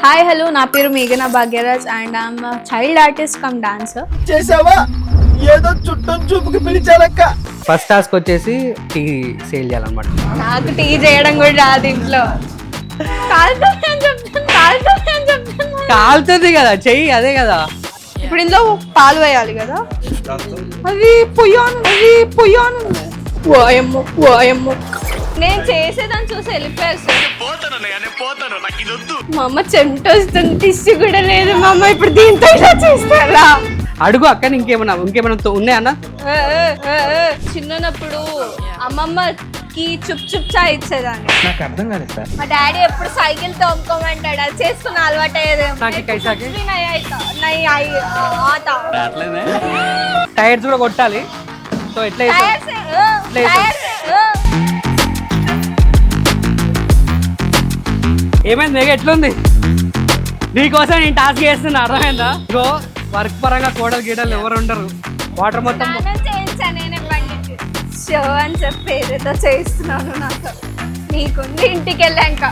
Hi hello నా పేరు మేఘనా Bhagyaraj and I'm child artist cum dancer. చేసావా ఏదో చుట్టం చూపుకి పిలిచాలక్క. ఫస్ట్ టాస్క్ వచ్చేసి టీ సేల్ చేయాలన్నమాట. నాకు టీ చేయడం కూడా రాదు ఇంట్లో. కాలుతుంది కదా చెయ్యి, అదే కదా. ఇప్పుడు ఇందులో పాలు వేయాలి కదా, అది పొయ్యాను వాయమ్మ. నేను చేసేదాన్ని చూసి వెళ్ళిపోయారు సార్. మా అమ్మ చెమట వస్తుంది, టిష్యూ కూడా లేదు. మా అమ్మ ఇప్పుడు దీంతో ఇలా చేస్తారా? అడుగు అక్క, ఇంకేమన్నా ఉన్నాయన్నా? చిన్నప్పుడు అమ్మమ్మకి చుప్ చాయ్ ఇచ్చేదాన్ని. నాకు అర్థం కాలేదు సార్. మా డాడీ ఎప్పుడు సైకిల్ తోముకోమంటాడు, అది చేసుకున్న అలవాటు టైర్స్ కూడా కొట్టాలి. సో ఎట్లా ఏమైంది మేఘ, ఎట్లుంది? నీకోసం నేను టాస్క్ చేస్తున్నా, అర్థమైందా? ఇగో వర్క్ పరంగా కోడలు గీడలు ఎవరు ఉండరు. వాటర్ మొత్తం షో అని చెప్పి ఏదేదో చేస్తున్నాను. నాకు నీకుంది ఇంటికి వెళ్ళాక.